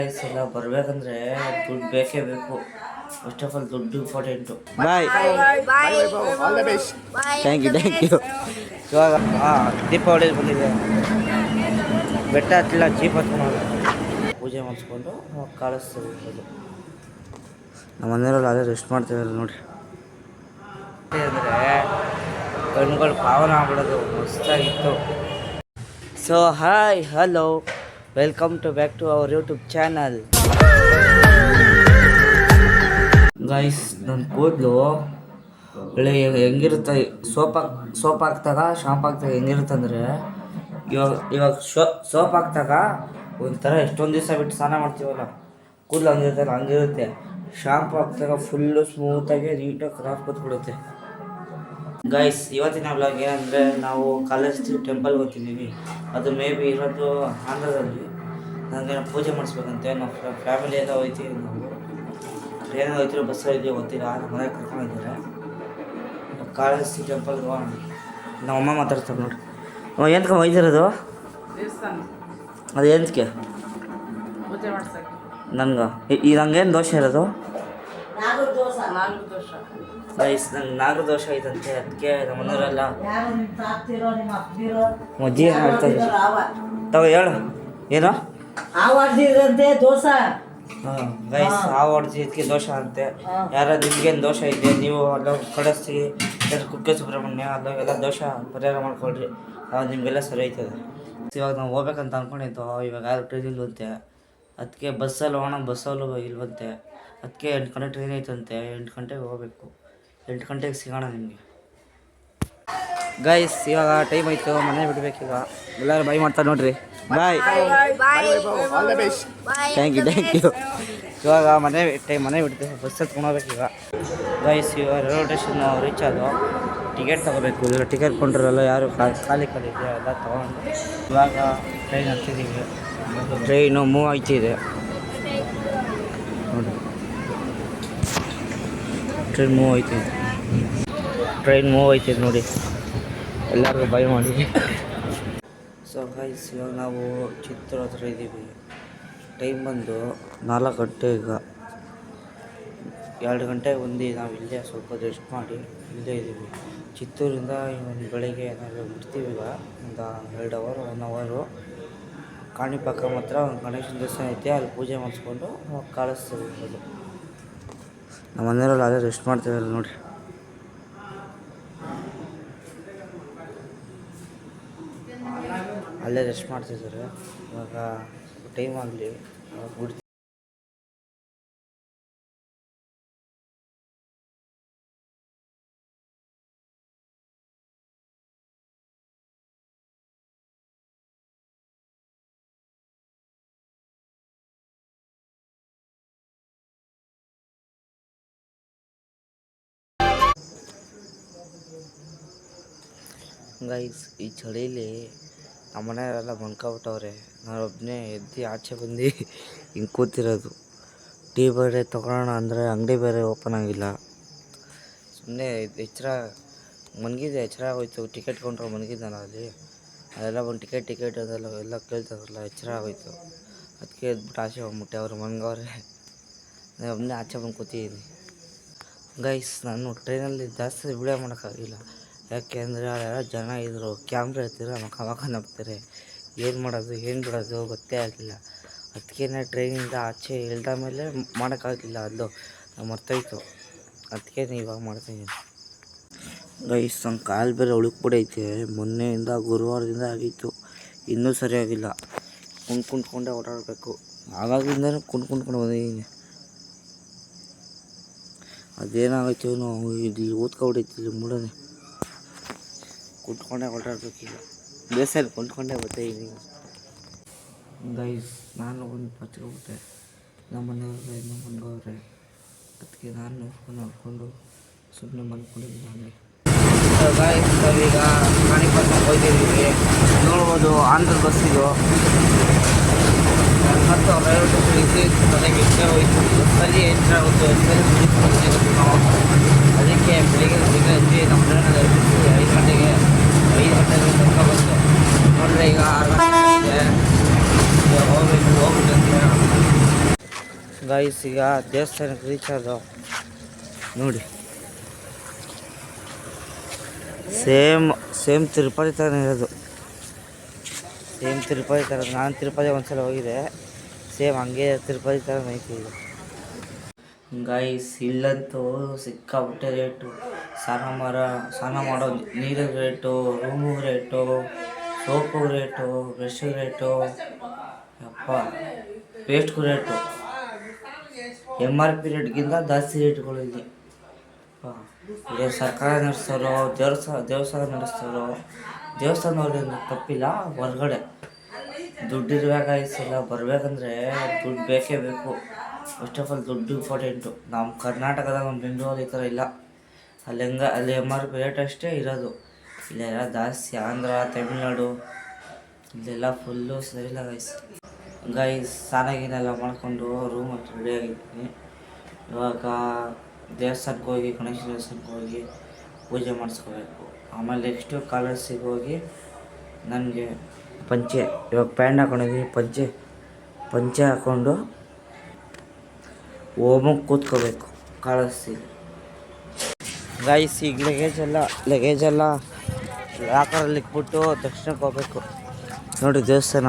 ಎಲ್ಲ ಬರ್ಬೇಕಂದ್ರೆ ದುಡ್ಡು ಬೇಕೇ ಬೇಕು. ಫಸ್ಟ್ ಆಫ್ ಆಲ್ ದುಡ್ಡು ಇಂಪಾರ್ಟೆಂಟು. Bye thank you. ಇವಾಗ ದೀಪಾವಳಿ ಬಂದಿದೆ, ಬೆಟ್ಟ ಹತ್ತಿಲ್ಲ, ಜೀಪ್ ಹತ್ಕೊಂಡು ಪೂಜೆ ಮಾಡಿಸ್ಕೊಂಡು ಕಳಿಸ್ತೀವಿ. ನಮ್ಮ ಮನೆಯವ್ರಲ್ಲಿ ಅದೇ ರೆಸ್ಟ್ ಮಾಡ್ತಿದ್ದಾರೆ ನೋಡಿ. ಅಂದರೆ ಕಣ್ಗಳು ಪಾವನ ಆಗ್ಬಿಡೋದು, ಮಸ್ತಾಗಿತ್ತು. So hi hello, welcome back to our YouTube channel. Guys, ನನ್ನ ಕೂದಲು ಒಳ್ಳೆ ಹೆಂಗಿರುತ್ತೆ, ಸೋಪ್ ಹಾಕ್ದಾಗ ಶಾಂಪು ಹಾಕ್ದಾಗ ಹೆಂಗಿರುತ್ತಂದರೆ, ಇವಾಗ ಸೋಪ್ ಹಾಕ್ದಾಗ ಒಂಥರ ಎಷ್ಟೊಂದು ದಿವಸ ಬಿಟ್ಟು ಸ್ನಾನ ಮಾಡ್ತೀವಲ್ಲ, ಕೂದಲು ಹಂಗಿರುತ್ತಲ್ಲ ಹಂಗಿರುತ್ತೆ. ಶಾಂಪು ಹಾಕ್ದಾಗ ಫುಲ್ಲು ಸ್ಮೂತಾಗಿ ನೀಟಾಗಿ ಕ್ರಾಫ್ ಕೂತ್ಬಿಡುತ್ತೆ. ಗೈಸ್, ಇವತ್ತಿನ ವ್ಲಾಗ್ ಏನಂದರೆ, ನಾವು ಕಾಲೇಜ್ ಟೆಂಪಲ್ಗೆ ಹೋಗ್ತಿದ್ದೀವಿ. ಅದು ಮೇ ಬಿ ಇರೋದು ಆಂಧ್ರದಲ್ಲಿ. ನನಗೆ ಪೂಜೆ ಮಾಡಿಸ್ಬೇಕಂತೆ. ನಾವು ಫ್ಯಾಮಿಲಿ ಎಲ್ಲ ಹೋಗ್ತೀವಿ. ನಾವು ಟ್ರೈನಲ್ಲಿ ಹೋಗ್ತೀವಿ, ಬಸ್ಸಲ್ಲಿ ಹೋಗ್ತೀವಿ, ಗೊತ್ತಿಲ್ಲ. ನಮ್ಮ ಮನೆಗೆ ಕರ್ಕೊಂಡಿದ್ದಾರೆ. ಕಾಲೇಜ್ ಟೆಂಪಲ್ಗೆ ಹೋಗೋಣ. ನಮ್ಮ ಅಮ್ಮ ಮಾತಾಡ್ತಾರೆ ನೋಡಿ. ಎಂತಕ್ಕೆ ಹೋಯ್ತಿರೋದು? ಅದು ಎಂತಕ್ಕೆ ನನ್ಗೆ ಈಗ ನಂಗೇನು ದೋಷ ಇರೋದು? ಗೈಸ್, ನಂಗೆ ನಾಗರ ದೋಷ ಐತಂತೆ. ಅದಕ್ಕೆ ನಮ್ಮ ಮನೆಯವರೆಲ್ಲ ಮಜ್ಜಿ ಮಾಡ್ತಾರೆ. ತಾವು ಹೇಳು ಏನು ದೋಷ. ಹಾಂ ಗೈಸ್, ಇದಕ್ಕೆ ದೋಷ ಅಂತೆ. ಯಾರು ನಿಮ್ಗೇನು ದೋಷ ಇದೆ, ನೀವು ಅಲ್ಲ ಕಳಿಸ್ತೀವಿ ಕುಕ್ಕೆ ಸುಬ್ರಹ್ಮಣ್ಯ ಅಲ್ಲೆಲ್ಲ ದೋಷ ಪರಿಹಾರ ಮಾಡ್ಕೊಳ್ರಿ, ನಿಮಗೆಲ್ಲ ಸರಿ ಆಯ್ತದೆ. ಇವಾಗ ನಾವು ಹೋಗ್ಬೇಕಂತ ಅಂದ್ಕೊಂಡಿದ್ದು. ಇವಾಗ ಯಾರು ಟ್ರೈನ್ ಇಲ್ವಂತೆ, ಅದಕ್ಕೆ ಬಸ್ಸಲ್ಲಿ ಹೋಗೋಣ, ಬಸ್ಸಲ್ಲೂ ಇಲ್ವಂತೆ. ಅದಕ್ಕೆ 8 ಗಂಟೆ ಟ್ರೈನ್ ಐತಂತೆ. 8 ಗಂಟೆಗೆ ಹೋಗ್ಬೇಕು. 8 ಗಂಟೆಗೆ ಸಿಗೋಣ ನಿಮಗೆ. ಗೈಸ್, ಇವಾಗ ಟೈಮ್ ಆಯಿತು, ಮನೆ ಬಿಡ್ಬೇಕೀಗ. ಎಲ್ಲರೂ ಬಾಯ್ ಮಾಡ್ತಾರೆ ನೋಡ್ರಿ. Bye thank you. ಇವಾಗ ಮನೆ ಬಿಡ್ತೇವೆ, ಬಸ್ ಹತ್ಕೊಂಡು ಹೋಗ್ಬೇಕೀಗ. ಗೈಸ್, ಇವಾಗ ರೈಲ್ವೆ ಸ್ಟೇಷನ್ ರೀಚ್ ಆದವು. ಟಿಕೆಟ್ ತೊಗೋಬೇಕು. ಇಲ್ಲ ಟಿಕೆಟ್ ಕೊಂಡ್ರಲ್ಲ, ಯಾರು ಖಾಲಿ ಇದೆ ಎಲ್ಲ ತೊಗೊಂಡು ಇವಾಗ ಟ್ರೈನ್ ಹತ್ತಿದ್ದೀವಿ. ಟ್ರೈನು ಮೂವ್ ಆಯ್ತಿದೆ ನೋಡಿ. ಟ್ರೈನ್ ಮೂವ್ ಆಯ್ತಿದೆ ನೋಡಿ. ಎಲ್ಲರಿಗೂ ಬೈ ಮಾಡಿ. ಸೊ ಗೈಸ್, ಇವಾಗ ನಾವು ಚಿತ್ರ ಹತ್ರ ಇದ್ದೀವಿ. ಟೈಮ್ ಬಂದು 4 ಗಂಟೆ. ಈಗ 2 ಗಂಟೆಗೆ ಬಂದು ನಾವು ಇಲ್ಲೇ ಸ್ವಲ್ಪ ರೆಸ್ಟ್ ಮಾಡಿ ಇಲ್ಲೇ ಇದ್ದೀವಿ. ಚಿತ್ತೂರಿಂದ ಒಂದು ಬೆಳಗ್ಗೆ ನಾವು ಬಿಡ್ತೀವಿ. ಈಗ ಒಂದು 2 ಅವರ್ 1 ಅವರು ಕಾಣಿಪಾಕ ಮಾತ್ರ ಒಂದು ಗಣೇಶನ ದೇವಸ್ಥಾನ ಐತೆ, ಅಲ್ಲಿ ಪೂಜೆ ಮಾಡಿಸ್ಕೊಂಡು ಕಳಿಸ್ತೀವಿ. ನಮ್ಮ ಮನೆಯವರೆಲ್ಲ ಅದೇ ರೆಸ್ಟ್ ಮಾಡ್ತಿದ್ದಾರೆ ನೋಡಿ. ಅಲ್ಲೇ ರೆಸ್ಟ್ ಮಾಡ್ತಿದ್ದಾರೆ. ಇವಾಗ ಟೈಮ್ ಆಗಲಿ ಬಿಡ್ತೀವಿ. ಗೈಸ್, ಈ ಚಳಿಲಿ ನಮ್ಮ ಮನೆಯವರೆಲ್ಲ ಮನ್ಕೊಬಿಟ್ಟವ್ರೆ. ನಾನೊಬ್ಬನೇ ಎದ್ದು ಆಚೆ ಬಂದು ಹಿಂಗೆ ಕೂತಿರೋದು. ಟೀ ಬೇರೆ ತೊಗೊಳೋಣ ಅಂದರೆ ಅಂಗಡಿ ಬೇರೆ ಓಪನ್ ಆಗಿಲ್ಲ. ಸುಮ್ಮನೆ ಎಚ್ಚರ ಆಗೋಯ್ತು. ಟಿಕೆಟ್ ಕೊಂಡ್ರೆ ಮನಗಿದ್ನಲ್ಲ ಅಲ್ಲಿ, ಅದೆಲ್ಲ ಒಂದು ಟಿಕೆಟ್ ಅದೆಲ್ಲ ಎಲ್ಲ ಕೇಳ್ತಾರಲ್ಲ, ಎಚ್ಚರ ಆಗೋಯ್ತು. ಅದಕ್ಕೆ ಎದ್ಬಿಟ್ಟು ಆಚೆ ಹೋಗ್ಬಿಟ್ಟೆ. ಅವ್ರು ಮನ್ಗವ್ರೆ, ನಾನು ಒಬ್ಬನೇ ಆಚೆ ಬಂದು ಕೂತಿದ್ದೀನಿ. ಗೈಸ್, ನಾನು ಟ್ರೈನಲ್ಲಿ ಜಾಸ್ತಿ ವಿಡಿಯೋ ಮಾಡೋಕ್ಕಾಗಿಲ್ಲ. ಯಾಕೆ ಅಂದರೆ ಅಲ್ಲೆಲ್ಲ ಜನ ಇದ್ದರು, ಕ್ಯಾಮ್ರಾ ಎತ್ತಿದ್ರೆ ಮಕ್ಕ ನಗ್ತಾರೆ. ಏನು ಮಾಡೋದು ಏನು ಬಿಡೋದು ಗೊತ್ತೇ ಆಗಲಿಲ್ಲ. ಅದಕ್ಕೆ ಟ್ರೈನಿಂದ ಆಚೆ ಇಳ್ದ ಮೇಲೆ ಮಾಡೋಕ್ಕಾಗಲಿಲ್ಲ. ಅದು ಮರ್ತೋಯ್ತು. ಅದಕ್ಕೆ ಇವಾಗ ಮಾಡ್ತಾಯಿದ್ದೀನಿ. ಗೈಸ್, ನನ್ನ ಕಾಲು ಬೇರೆ ಉಳುಕ್ಬಿಡೈತೆ. ಮೊನ್ನೆಯಿಂದ ಗುರುವಾರದಿಂದ ಆಗಿತ್ತು, ಇನ್ನೂ ಸರಿಯಾಗಿಲ್ಲ. ಕುಂತ್ಕೊಂಡೇ ಓಡಾಡಬೇಕು. ಆವಾಗಿಂದನೂ ಕುಂತ್ಕೊಂಡು ಬಂದಿದ್ದೀನಿ. ಅದೇನಾಗೈತೆ ಇಲ್ಲಿ ಓದ್ಕೊಬಿಡೈತಿ. ಇಲ್ಲಿ ಮೂಡನೆ ಕುಂತ್ಕೊಂಡೇ ಓಡಾಡ್ಬೇಕೀಗ. ಬೇಸಲ್ಲಿ ಕುಂತ್ಕೊಂಡೇ ಬರ್ತಾಯಿದ್ದೀನಿ. ಗೈಸ್, ನಾನು ಒಂದು ಪಚ್ಕೊಬಿಟ್ಟೆ. ನಮ್ಮ ಮನೆಯವ್ರೆ ಇನ್ನೂ ಮನ್ಗವ್ರೆ. ಅದಕ್ಕೆ ನಾನು ನೋಡ್ಕೊಂಡು ಸುಮ್ಮನೆ ಮನ್ಕೊಂಡಿದ್ದೀನಿ. ಹಂಗೆ ಗೈಸ್, ನಾವೀಗ ಕಾಣಿಪಾಕ ಹೋಗ್ತಿದ್ದೀವಿ. ನೋಡ್ಬೋದು ಆಂಧ್ರ ಬಸ್ ಇದು. ಮತ್ತು ರೈಲ್ವೆ ಸ್ಟೇಷನ್ ಮನೆಗೆ ಇಷ್ಟೇ ಹೋಯ್ತು. ಬಸ್ಸಲ್ಲಿ ಹೆಚ್ಚಾಗುತ್ತೆ. ಅದಕ್ಕೆ ಬೆಳಿಗ್ಗೆ ಎದ್ದು ನಮ್ಮ ಟ್ರೈನಲ್ಲಿ 5 ಗಂಟೆಗೆ ಬಂತು ನೋಡ್ರೆ. ಈಗ 6 ಗಂಟೆ ಹೋಗ್ಬಿಟ್ಟು ಗೈಸ್ ಈಗ ದೇವಸ್ಥಾನಕ್ಕೆ ರೀಚ್ ಆದೋ ನೋಡಿ. ಸೇಮ್ ತಿರುಪತಿ ಥರ ಇರೋದು. ಸೇಮ್ ತಿರುಪತಿ ಥರ. ನಾನು ತಿರುಪತಿ ಒಂದ್ಸಲ ಹೋಗಿದೆ. ಸೇಮ್ ಹಂಗೆ ತಿರುಪತಿ ಥರ ಐತಿ ಇದು. ಗೈಸ್ ಇಲ್ಲಂತೂ ಸಿಕ್ಕಾಬಿಟ್ಟೆ ರೇಟು. ಸ್ನಾನ ಮಾಡೋ ನೀರಿನ ರೇಟು, ರೂಮಿಗೆ rate, soap rate, brush rate, ಅಪ್ಪ ಪೇಸ್ಟ್ಗೂ ರೇಟು. MRP ರೇಟ್ಗಿಂತ ಜಾಸ್ತಿ ರೇಟ್ಗಳು ಇಲ್ಲಿ. ಈಗ ಸರ್ಕಾರ ನಡೆಸೋರು, ದೇವಸ್ಥಾನ ನಡೆಸೋರು, ದೇವಸ್ಥಾನದವ್ರಿಗೆ ತಪ್ಪಿಲ್ಲ. ಹೊರಗಡೆ ದುಡ್ಡಿರ್ಬೇಕಾಗಿಸಿಲ್ಲ. ಬರಬೇಕಂದ್ರೆ ದುಡ್ಡು ಬೇಕೇ ಬೇಕು. ಫಸ್ಟ್ ಆಫ್ ಆಲ್ ದುಡ್ಡು ಇಂಪಾರ್ಟೆಂಟು. ನಮ್ಮ ಕರ್ನಾಟಕದಾಗ ನಮ್ಮ ಬೆಂಗಳೂರು ಈ ಥರ ಇಲ್ಲ. ಅಲ್ಲಿ MRP ರೇಟ್ ಅಷ್ಟೇ ಇರೋದು. ಇಲ್ಲೆಲ್ಲ ಜಾಸ್ತಿ. ಆಂಧ್ರ, ತಮಿಳ್ನಾಡು ಇಲ್ಲೆಲ್ಲ ಫುಲ್ಲು ಸರಿಯಿಲ್ಲ ಗೈಸ್. ಸ್ನಾನ ಮಾಡಿಕೊಂಡು ರೂಮಲ್ಲಿ ರೆಡಿಯಾಗಿದ್ದೀನಿ. ಇವಾಗ ದೇವಸ್ಥಾನಕ್ಕೆ ಹೋಗಿ, ಗಣೇಶ ದೇವಸ್ಥಾನಕ್ಕೆ ಹೋಗಿ ಪೂಜೆ ಮಾಡಿಸ್ಕೋಬೇಕು. ಆಮೇಲೆ ನೆಕ್ಸ್ಟು ಕಾಲೇಜಿಗೆ ಹೋಗಿ ನನಗೆ ಪಂಚೆ, ಇವಾಗ ಪ್ಯಾಂಟ್ ಹಾಕೊಂಡಿದ್ದೀನಿ, ಪಂಚೆ ಹಾಕ್ಕೊಂಡು ಹೋಮಕ್ಕೆ ಕೂತ್ಕೋಬೇಕು ಕಾಲೇಜಿಗೆ. ಗೈಸ್ ಈಗ ಲಗೇಜೆಲ್ಲ ಲಾಕರಲ್ಲಿ ಇಟ್ಬಿಟ್ಟು ದರ್ಶನಕ್ಕೆ ಹೋಗ್ಬೇಕು. ನೋಡಿ ದೇವಸ್ಥಾನ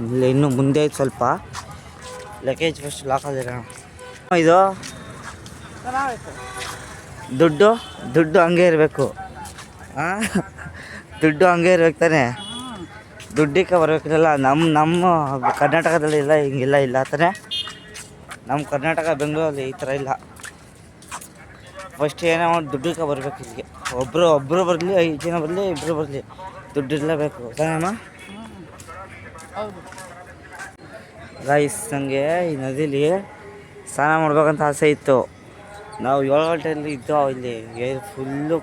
ಇಲ್ಲಿ ಇನ್ನೂ ಮುಂದೆ ಐತೆ ಸ್ವಲ್ಪ. ಲಗೇಜ್ ಫಸ್ಟ್ ಲಾಕಲ್ಲಿರೋಣ. ಇದು ದುಡ್ಡು ಹಂಗೆ ಇರಬೇಕು. ದುಡ್ಡು ಹಂಗೆ ಇರ್ಬೇಕು ತಾನೆ. ದುಡ್ಡಿಗೆ ಬರ್ಬೇಕಿರಲ್ಲ. ನಮ್ಮ ಕರ್ನಾಟಕದಲ್ಲಿ ಇಲ್ಲ, ಹಿಂಗಿಲ್ಲ ತಾನೆ. ನಮ್ಮ ಕರ್ನಾಟಕ ಬೆಂಗಳೂರಲ್ಲಿ ಈ ಥರ ಇಲ್ಲ. ಫಸ್ಟ್ ಏನೋ ಒಂದು ದುಡ್ಡಿಗೆ ಬರ್ಬೇಕು ಇಲ್ಲಿಗೆ. ಒಬ್ಬರು ಬರಲಿ, 5 ಜನ ಬರಲಿ, ಇಬ್ಬರು ಬರಲಿ, ದುಡ್ಡು ಇರಲೇಬೇಕು ತಾನೇಮ್ಮ. ಗೈಸ್ ನನಗೆ ಈ ನದಿಲಿ ಸ್ನಾನ ಮಾಡ್ಬೇಕಂತ ಆಸೆ ಇತ್ತು. ನಾವು 7 ಗಂಟೆಯಲ್ಲಿ ಇದ್ದೋ. ಇಲ್ಲಿ ಫುಲ್ಲು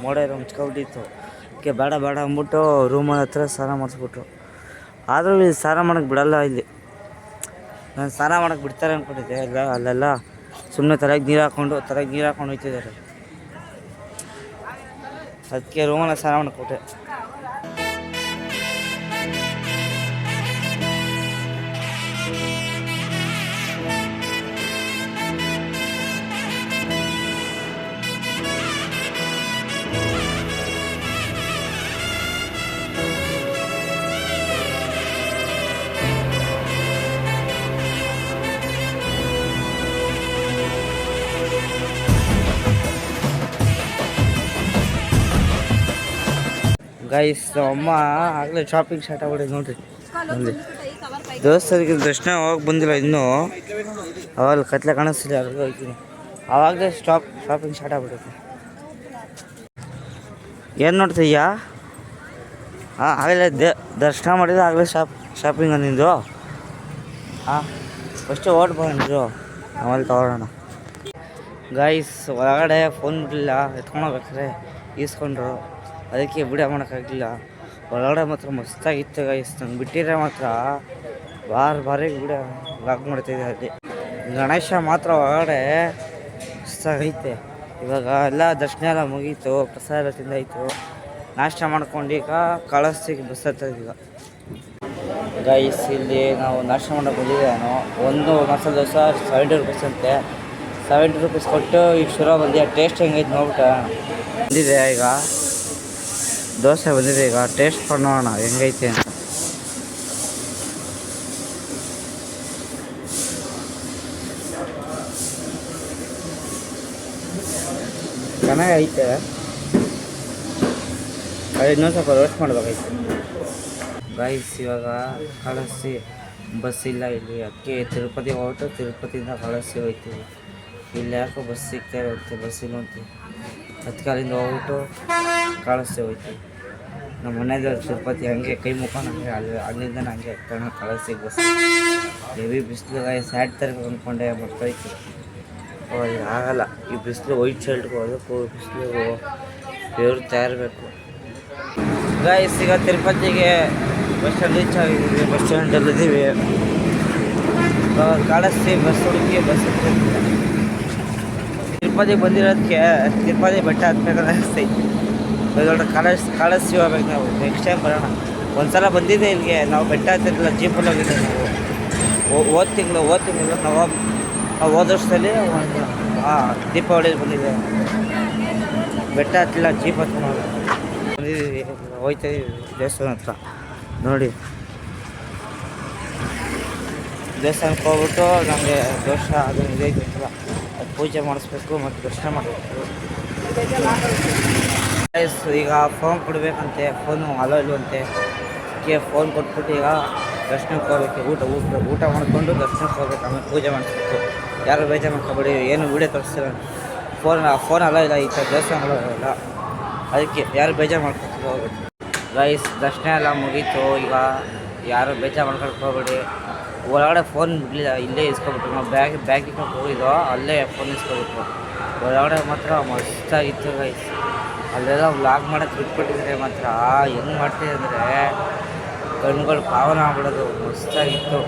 ಮೋಡ ಎಲ್ಲ ಮುಚ್ಕೊಬಿಟ್ಟಿತ್ತು. ಅದಕ್ಕೆ ಬೇಡ ಅಂದ್ಬಿಟ್ಟು ರೂಮ್ ಹತ್ರ ಸ್ನಾನ ಮಾಡಿಸ್ಬಿಟ್ರು. ಆದರೂ ಇಲ್ಲಿ ಸ್ನಾನ ಮಾಡೋಕ್ಕೆ ಬಿಡಲ್ಲ. ಇಲ್ಲಿ ನಾನು ಸ್ನಾನ ಮಾಡೋಕ್ಕೆ ಬಿಡ್ತಾರೆ ಅಂದ್ಕೊಂಡಿದ್ದೆ. ಅಲ್ಲೆಲ್ಲ ಸುಮ್ಮನೆ ತಲೆಗೆ ನೀರು ಹಾಕ್ಕೊಂಡು ಹೋಗ್ತಿದ್ದಾರೆ. ಅದಕ್ಕೆ ರೂಮಲ್ಲಿ ಸ್ನಾನ ಮಾಡಿಕೊಟ್ಟೆ. ಗೈಸ್ ಅಮ್ಮ ಆಗಲೇ ಶಾಪಿಂಗ್ ಸ್ಟಾರ್ಟ್ ಆಗ್ಬಿಟ್ಟಿದೆ ನೋಡ್ರಿ. ಅಲ್ಲಿ ದೇವಸ್ಥಾನಕ್ಕೆ ದರ್ಶನ ಹೋಗಿ ಬಂದಿಲ್ಲ ಇನ್ನೂ. ಅವಾಗ ಕತ್ಲೆ ಕಾಣಿಸ್ತಿಲ್ಲ, ಅಲ್ಲಿಗೆ ಹೋಗ್ತೀನಿ. ಆವಾಗಲೇ ಶಾಪಿಂಗ್ ಸ್ಟಾರ್ಟ್ ಆಗ್ಬಿಟ್ಟೈತೆ. ಏನು ನೋಡ್ತೀಯಾ? ಆಗಲೇ ದರ್ಶನ ಮಾಡಿದ್ರೆ ಆಗಲೇ ಶಾಪಿಂಗ್ ಅಂದಿದ್ದು. ಫಸ್ಟು ಓಟ್ ಬಂದಿದ್ರು, ಆಮೇಲೆ ತಗೊಳ್ಳೋಣ. ಗೈಸ್ ಒಳಗಡೆ ಫೋನ್ ಬಿಡಲಿಲ್ಲ, ಎತ್ಕೊಂಡೋಗ್ಬೇಕಾದ್ರೆ ಈಸ್ಕೊಂಡ್ರು. ಅದಕ್ಕೆ ವಿಡಿಯೋ ಮಾಡೋಕ್ಕಾಗಲಿಲ್ಲ. ಒಳಗಡೆ ಮಾತ್ರ ಮಸ್ತಾಗಿತ್ತು ಗೈಸ್. ನಂಗೆ ಬಿಟ್ಟಿದ್ರೆ ಮಾತ್ರ ಬಾರಿ ವಿಡಿಯೋ ಬ್ಲಾಗ್ ಮಾಡ್ತಾಯಿದ್ದೆ. ಅಲ್ಲಿ ಗಣೇಶ ಮಾತ್ರ ಒಳಗಡೆ ಮಸ್ತಾಗೈತೆ. ಇವಾಗ ಎಲ್ಲ ದರ್ಶನ ಎಲ್ಲ ಮುಗೀತು, ಪ್ರಸಾದ ಎಲ್ಲ ತಿಂದಾಯಿತು. ನಾಷ್ಟ ಮಾಡ್ಕೊಂಡು ಈಗ ಕಳಸ್ತಿಗೆ ಬಸ್ ಹತ್ತದ. ಗೈಸ್ ಇಲ್ಲಿ ನಾವು ನಾಷ್ಟ ಮಾಡೋಕೆ ಬಂದಿದ್ದೇನೋ. ಒಂದು ಮಸಾಲೆ ದೋಸೆ 70 ರೂಪೀಸ್ ಅಂತೆ. 70 ರೂಪೀಸ್ ಕೊಟ್ಟು ಈಗ ಶುರು ಬಂದಿದೆ. ಟೇಸ್ಟ್ ಹೆಂಗೈತೆ ನೋಡ್ಬಿಟ್ಟು ಬಂದಿದೆ. ಈಗ ದೋಸೆ ಬಂದಿದೆ. ಈಗ ಟೇಸ್ಟ್ ಮಾಡೋಣ ಹೆಂಗೈತೆ ಅಂತ. ಚೆನ್ನಾಗೈತೆ. ಇನ್ನೊಂದು ಸ್ವಲ್ಪ ರೋಸ್ಟ್ ಮಾಡ್ಬೇಕಾಯ್ತು. ಗೈಸ್ ಇವಾಗ ಕಳಸಿ ಬಸ್ ಇಲ್ಲ ಇಲ್ಲಿ. ಅದಕ್ಕೆ ತಿರುಪತಿಗೆ ಹೊರಟು ತಿರುಪತಿಯಿಂದ ಕಳಸಿ ಹೋಗ್ತೀವಿ. ಇಲ್ಲಿ ಯಾಕೋ ಬಸ್ ಸಿಗ್ತಾ ಇರುತ್ತೆ, ಬಸ್ ಇಲ್ಲಂತೆ. ಅದಕ್ಕೆ ಅಲ್ಲಿಂದ ಹೋಗ್ಬಿಟ್ಟು ಕಳಿಸ್ತೆ ಹೋಗ್ತೀವಿ. ನಮ್ಮ ಮನೆಯವ್ರು ತಿರುಪತಿ ಹಂಗೆ ಕೈ ಮುಖ ಹಂಗೆ ಅಲ್ಲಿಂದ ಹಂಗೆ ಆಗ್ತಾನೆ ಕಳಿಸ್ತೀವಿ ಬಸ್. ಹೆವಿ ಬಿಸಿಲು ಗೈಸ್. 2 ತಾರೀಕು ಅಂದ್ಕೊಂಡೆ ಬರ್ತೈತಿ. ಆಗಲ್ಲ ಈ ಬಿಸಿಲು. ವೈಟ್ ಶರ್ಟ್ಗೆ ಹೋದಕ್ಕೂ ಬಿಸಿಲು ಬೆವರ್ತಾ ಇರಬೇಕು. ಗೈಸ್ ಈಗ ತಿರುಪತಿಗೆ ಬಸ್ ಸ್ಟ್ಯಾಂಡ್ ರೀಚ್ ಆಗಿದ್ದೀವಿ. ಬಸ್ ಸ್ಟ್ಯಾಂಡಲ್ಲಿದ್ದೀವಿ. ಕಳಿಸ್ತೀವಿ ಬಸ್ ಹುಡುಕಿ ಬಸ್ ತಿರುಪತಿಗೆ ಬಂದಿರೋದಕ್ಕೆ ತಿರುಪತಿ ಬೆಟ್ಟ ಹತ್ಬೇಕಂತ ಅನಿಸ್ತೈತಿ. ದೊಡ್ಡ ಕಳಿಸ್ತೀವಿ ಹೋಗ್ಬೇಕು ನಾವು. ನೆಕ್ಸ್ಟ್ ಟೈಮ್ ಬರೋಣ. ಒಂದ್ಸಲ ಬಂದಿದ್ದೆ ಇಲ್ಲಿಗೆ. ನಾವು ಬೆಟ್ಟ ಹತ್ತಿರಲಿಲ್ಲ, ಜೀಪಲ್ಲಿ ಹೋಗಿದ್ದೆ ನಾವು. ಹೋದ ತಿಂಗಳು ನಾವು ಹೋದ ವರ್ಷದಲ್ಲಿ ಒಂದು ದೀಪಾವಳಿ ಬಂದಿದೆ. ಬೆಟ್ಟ ಹತ್ತಿಲ್ಲ, ಜೀಪ್ ಹತ್ಕೊಂಡು ಬಂದಿದ್ದೀವಿ, ಹೋಗ್ತಾ ಇದ್ದೀವಿ ದೇವಸ್ಥಾನ ಹತ್ರ. ನೋಡಿ ದೇವಸ್ಥಾನಕ್ಕೆ ಹೋಗ್ಬಿಟ್ಟು ನಮಗೆ ದೋಷ ಅದು ಇದೈತಿಲ್ಲ, ಅದು ಪೂಜೆ ಮಾಡಿಸ್ಬೇಕು ಮತ್ತು ದರ್ಶನ ಮಾಡಬೇಕು. ಈಗ ಫೋನ್ ಕೊಡಬೇಕಂತೆ, ಫೋನು ಅಲೋ ಇಲ್ವಂತೆ. ಫೋನ್ ಕೊಟ್ಬಿಟ್ಟು ಈಗ ದರ್ಶನಕ್ಕೆ ಹೋಗ್ಬೇಕು. ಊಟ ಮಾಡಿಕೊಂಡು ದರ್ಶನಕ್ಕೆ ಹೋಗ್ಬೇಕು, ಆಮೇಲೆ ಪೂಜೆ ಮಾಡಿಸ್ಬೇಕು. ಯಾರು ಬೇಜಾರು ಮಾಡ್ಕೊಬೇಡಿ, ಏನು ವೀಡಿಯೋ ತೋರಿಸ್ತೀರ, ಫೋನ್ ಅಲೋ ಇಲ್ಲ, ಈ ಥರ ದೇವಸ್ಥಾನ ಅಲೋ ಇಲ್ಲ, ಅದಕ್ಕೆ ಯಾರು ಬೇಜಾರು ಮಾಡ್ಕೊತೀವಿ ಹೋಗ್ಬೇಕು. ಗೈಸ್ ದರ್ಶನ ಎಲ್ಲ ಮುಗೀತು. ಈಗ ಯಾರು ಬೇಜಾರು ಮಾಡ್ಕೊಳಕ್ಕೆ ಹೋಗ್ಬೇಡಿ. ಒಳಗಡೆ ಫೋನ್ ಬಿಡಲಿಲ್ಲ, ಇಲ್ಲೇ ಇಸ್ಕೊಬಿಟ್ರು. ನಾವು ಬ್ಯಾಗಿಗೆ ಹೋಗಿದ್ದೋ, ಅಲ್ಲೇ ಫೋನ್ ಇಸ್ಕೊಬಿಟ್ರು. ಒಳಗಡೆ ಮಾತ್ರ ಮಸ್ತಾಗಿತ್ತು ಗೈಸ್. ಅಲ್ಲೆಲ್ಲ ವ್ಲಾಗ್ ಮಾಡೋಕ್ಕೆ ಬಿಟ್ಬಿಟ್ಟಿದ್ರೆ ಮಾತ್ರ ಹೆಂಗೆ ಮಾಡ್ತೀವಿ ಅಂದರೆ ಕಣ್ಗಳು ಪಾವನ ಆಗ್ಬಿಡೋದು, ಮಸ್ತಾಗಿತ್ತು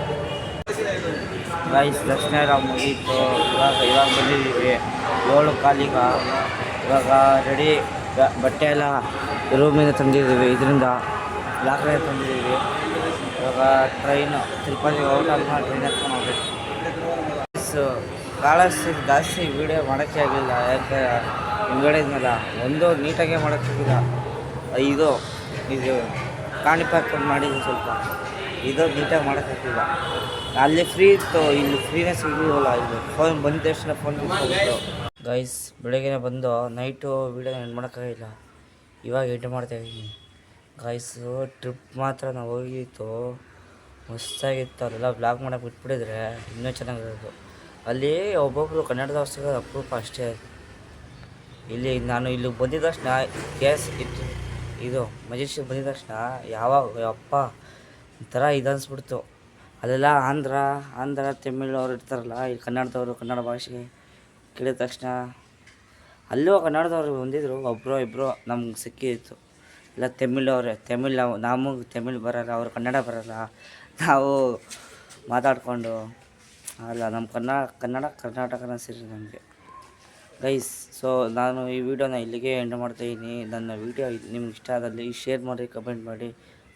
ಗೈಸ್. ದರ್ಶನ ಎಲ್ಲ ಮುಗೀತು. ಇವಾಗ ಬಂದಿದ್ದೀವಿ 7 ಕಾಲಿಗ. ಇವಾಗ ರೆಡಿ, ಬಟ್ಟೆ ಎಲ್ಲ ರೂಮಿಂದ ತಂದಿದ್ದೀವಿ, ಇದರಿಂದ ಲಾಕರೇ ತಂದಿದ್ದೀವಿ. ಇವಾಗ ಟ್ರೈನು ತಿರುಪತಿಗೆ ಹೋಗ್ದಾಗ ಟ್ರೈನ್ ಹತ್ಕೊಂಡು ಹೋಗ್ಬೇಕು. ಕಾಳಷ್ಟು ಜಾಸ್ತಿ ವೀಡಿಯೋ ಮಾಡೋಕ್ಕೆ ಆಗಲಿಲ್ಲ, ಯಾಕೆ ಹಿಂಗೆ ಹೇಳಿದ್ಮೇಲೆ ಒಂದು ನೀಟಾಗೆ ಮಾಡೋಕ್ಕಾಗಿಲ್ಲ. ಇದು ಕಾಣಿಪಾಕ ಮಾಡಿದ್ದು ಸ್ವಲ್ಪ, ಇದು ನೀಟಾಗಿ ಮಾಡೋಕ್ಕಾಗಿಲ್ಲ. ಅಲ್ಲಿ ಫ್ರೀ ಇತ್ತು, ಇಲ್ಲಿ ಫ್ರೀನೇ ಸಿಗಲಿಲ್ಲ. ಇಲ್ಲಿ ಫೋನ್ ಬಂದ ತಕ್ಷಣ ಫೋನ್ ಬಿಟ್ಕೊಬಿಟ್ಟು ಗೈಸ್. ಬೆಳಗ್ಗೆ ಬಂದು ನೈಟು ವೀಡಿಯೋ ಎಂಡ್ ಮಾಡೋಕ್ಕಾಗಿಲ್ಲ, ಇವಾಗ ಎಂಡ್ ಮಾಡ್ತಾಯಿದ್ದೀನಿ ಗೈಸು. ಟ್ರಿಪ್ ಮಾತ್ರ ನಾವು ಹೋಗಿತ್ತು, ಮಸ್ತಾಗಿತ್ತು. ಅದೆಲ್ಲ ಬ್ಲಾಗ್ ಮಾಡೋಕ್ಕೆ ಬಿಟ್ಬಿಟ್ಟಿದ್ರೆ ಇನ್ನೂ ಚೆನ್ನಾಗಿರೋದು. ಅಲ್ಲಿ ಒಬ್ಬೊಬ್ಬರು ಕನ್ನಡದವ್ರು ಸಿಗೋದು ಅಪರೂಪ ಅಷ್ಟೇ. ಇಲ್ಲಿ ನಾನು ಇಲ್ಲಿಗೆ ಬಂದಿದ ತಕ್ಷಣ ಇದು ಮೆಜೆಸ್ಟಿಕ್ ಬಂದಿದ ತಕ್ಷಣ ಅಪ್ಪ ಒಂಥರ ಇದು ಅನಿಸ್ಬಿಡ್ತು. ಅಲ್ಲೆಲ್ಲ ಆಂಧ್ರ ತಮಿಳ್ ಅವ್ರು ಇರ್ತಾರಲ್ಲ, ಇಲ್ಲಿ ಕನ್ನಡದವರು ಕನ್ನಡ ಭಾಷೆ ಕೇಳಿದ ತಕ್ಷಣ ಅಲ್ಲೂ ಕನ್ನಡದವ್ರು ಬಂದಿದ್ದರು, ಒಬ್ಬರು ಇಬ್ಬರು ನಮ್ಗೆ ಸಿಕ್ಕಿತ್ತು. ಎಲ್ಲ ತಮಿಳ್ ನಮಗೆ ತಮಿಳ್ ಬರೋಲ್ಲ, ಅವರು ಕನ್ನಡ ಬರೋಲ್ಲ. ನಾವು ಮಾತಾಡಿಕೊಂಡು ಅಲ್ಲ, ನಮ್ಮ ಕರ್ನಾಟಕನ ಸೇರಿ ನಮಗೆ ಗೈಸ್. ಸೊ ನಾನು ಈ ವಿಡಿಯೋನ ಇಲ್ಲಿಗೆ ಎಂಡ್ ಮಾಡ್ತಾಯಿದ್ದೀನಿ. ನನ್ನ ವಿಡಿಯೋ ನಿಮ್ಗೆ ಇಷ್ಟ ಆದಲ್ಲಿ ಶೇರ್ ಮಾಡಿ, ಕಮೆಂಟ್ ಮಾಡಿ,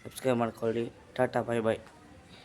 ಸಬ್ಸ್ಕ್ರೈಬ್ ಮಾಡ್ಕೊಳ್ಳಿ. ಟಾಟಾ, ಬಾಯ್ ಬಾಯ್.